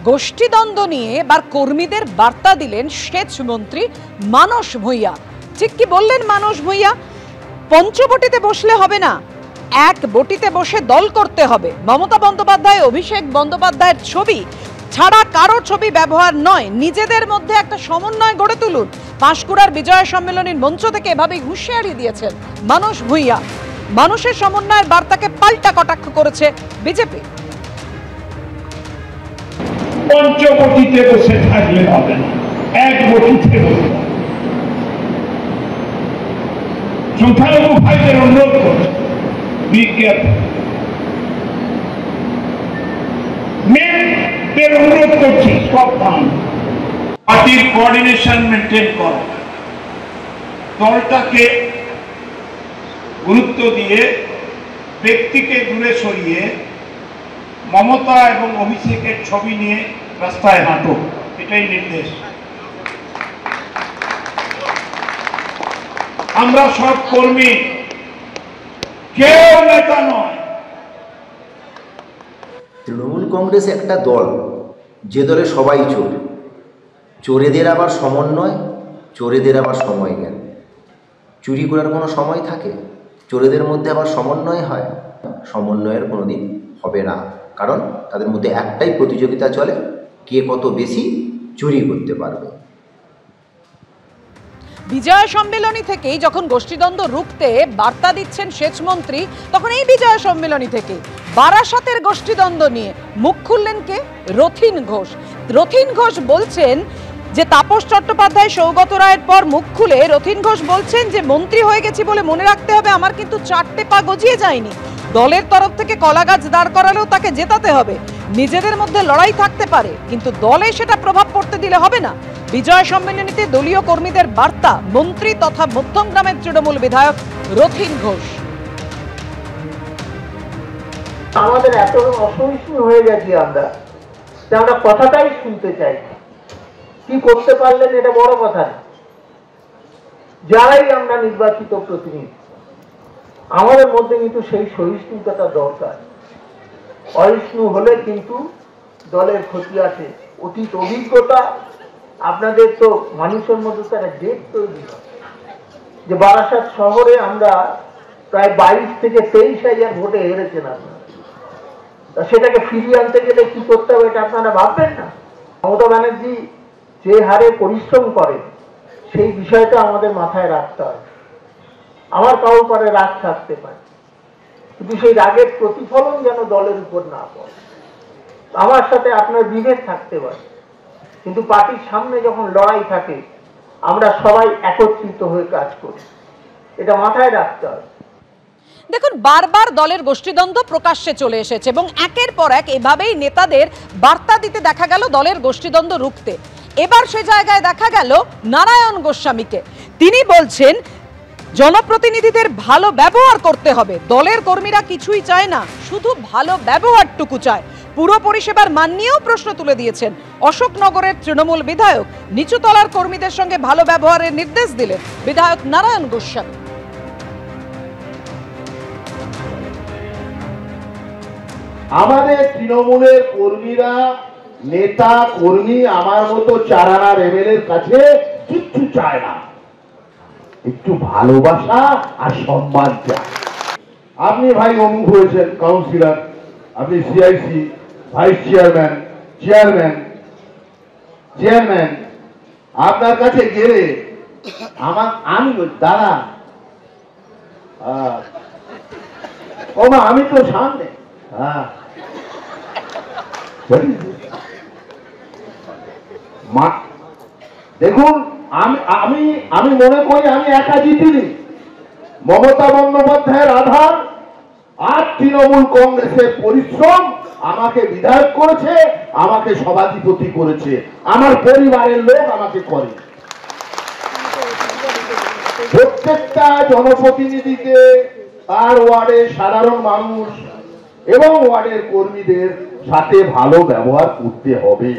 গোষ্ঠীদ্বন্দ্ব নিয়ে এবার কর্মীদের বার্তা দিলেন সেচ মন্ত্রী মানস ভূঁইয়া। ঠিক কি বললেন মানস ভূঁইয়া? পঞ্চবটিতে বসলে হবে না, এক বটিতে বসে দল করতে হবে। মমতা বন্দ্যোপাধ্যায় অভিষেক বন্দ্যোপাধ্যায়ের ছবি ছাড়া কারো ছবি ব্যবহার নয়, নিজেদের মধ্যে একটা সমন্বয় গড়ে তুলুন। পাঁশকুড়ার বিজয় সম্মেলনের মঞ্চ থেকে এভাবেই হুঁশিয়ারি দিয়েছেন মানস ভূঁইয়া। মানুষের সমন্বয়ের বার্তাকে পাল্টা কটাক্ষ করেছে বিজেপি। পঞ্চবটিতে বসে থাকলে হবে না, এক বটিতে বসে। সংখ্যালঘু ভাইদের অনুরোধ করছে, মেয়েদের অনুরোধ করছি, সাবধান, পার্টির কোঅর্ডিনেশন মেনটেন করো, দলটাকে গুরুত্ব দিয়ে ব্যক্তিকে দূরে সরিয়ে মমতা এবং অভিষেকের ছবি নিয়ে রাস্তায় হাঁটো, এটাই নির্দেশ। আমরা সব কর্মী, কেউ নেতা নয়। তৃণমূল কংগ্রেস একটা দল, যে দলে সবাই চোর, চোরেদের আবার সমন্বয়, চোরেদের আবার সময় জ্ঞান। চুরি করার কোনো সময় থাকে? চোরেদের মধ্যে আবার সমন্বয় হয়? সমন্বয়ের কোনো দিন হবে না, কারণ তাদের মধ্যে একটাই প্রতিযোগিতা চলে, কে কত বেশি চুরি করতে পারবে। বিজয় সম্মেলনী থেকেই যখন গোষ্ঠীদ্বন্দ্ব রুখতে বার্তা দিচ্ছেন সেচমন্ত্রী, তখন এই বিজয় সম্মেলনী থেকে বারাসাতের গোষ্ঠীদ্বন্দ্ব নিয়ে মুখ খুললেন কে? রথীন ঘোষ। রথীন ঘোষ বলছেন যে তাপস চট্টোপাধ্যায় সৌগত রায়ের পর মুখ খুলে রথীন ঘোষ বলছেন যে মন্ত্রী হয়ে গেছি বলে মনে রাখতে হবে আমার কিন্তু 4টে পা গজিয়ে যায়নি, দলের তরফ থেকে কলা গাছ দাঁড় করালেও তাকে জেতাতে হবে। নিজেদের মধ্যে লড়াই থাকতে পারে, কিন্তু দলে সেটা প্রভাব পড়তে দিলে হবে না। বিজয় সম্মেলনীতে দলীয় কর্মীদের বার্তা মন্ত্রী তথা মধ্যমগ্রামের তৃণমূল বিধায়ক রথীন ঘোষ। আমাদের এত অসহিষ্ণু হয়ে গেছি আমরা, যে আমরা কথাটাই শুনতে চাই। কি করতে পারলেন এটা বড় কথা না, যারাই আমরা নির্বাচিত প্রতিনিধি, আমাদের মধ্যে কিন্তু সেই সহিষ্ণুতা দরকার। অসহিষ্ণু হলে কিন্তু দলের ক্ষতি আছে। অতীত অভিজ্ঞতা আপনাদের তো মানুষের মধ্যে তারা জেদ তৈরি হয়, যে বারাসাত শহরে আমরা প্রায় 22 থেকে 23,000 ভোটে হেরেছেন আপনারা। সেটাকে ফিরিয়ে আনতে গেলে কি করতে হবে এটা আপনারা ভাববেন না? মমতা ব্যানার্জি যে হারে পরিশ্রম করে সেই বিষয়টা আমাদের মাথায় রাখতে হয়। আমার কারোর পরে রাগ থাকতে পারে, কিন্তু সেই রাগের প্রতিফলন যেন দলের উপর না পড়ে। আমার সাথে আপনার বিভেদ থাকতে পারে, কিন্তু পার্টির সামনে যখন লড়াই থাকে আমরা সবাই একত্রিত হয়ে কাজ করি, এটা মাথায় রাখতে হবে। দেখুন, বারবার দলের গোষ্ঠীদ্বন্দ্ব প্রকাশ্যে চলে এসেছে এবং একের পর এক এভাবেই নেতাদের বার্তা দিতে দেখা গেল দলের গোষ্ঠীদ্বন্দ্ব রুখতে। এবার সে জায়গায় দেখা গেল নারায়ণ গোস্বামীকে। তিনি বলছেন জনপ্রতিনিধিদের ভালো ব্যবহার করতে হবে, দলের কর্মীরা কিছুই চায় না, শুধু ভালো ব্যবহারটুকু চায়। পুরো পরিষেবার মান নিয়েও প্রশ্ন তুলে দিয়েছেন অশোকনগরের তৃণমূল বিধায়ক। নিচুতলার কর্মীদের সঙ্গে ভালো ব্যবহারের নির্দেশ দিলেন বিধায়ক নারায়ণ গোস্বামী। আমাদের তৃণমূলের কর্মীরা, নেতা কর্মী আমার মতো চারানার এমএলএর কাছে কিচ্ছু চায় না, একটু ভালোবাসা আর সম্মান চায়। আপনি ভাই অমুক হয়েছেন কাউন্সিলর, আপনি সিআইসি ভাইস চেয়ারম্যান, চেয়ারম্যান, আপনার কাছে গেলে আমি দাদা ওমা আমি তো সামনে, হ্যাঁ দেখুন আমি মনে করি আমি একা জিতিনি। মমতা বন্দ্যোপাধ্যায়ের আধার আর তৃণমূল কংগ্রেসের পরিশ্রম আমাকে বিধায়ক করেছে, আমাকে সভাধিপতি করেছে, আমার পরিবারের লোক আমাকে করে। প্রত্যেকটা জনপ্রতিনিধিকে তার ওয়ার্ডের সাধারণ মানুষ এবং ওয়ার্ডের কর্মীদের সাথে ভালো ব্যবহার করতে হবে।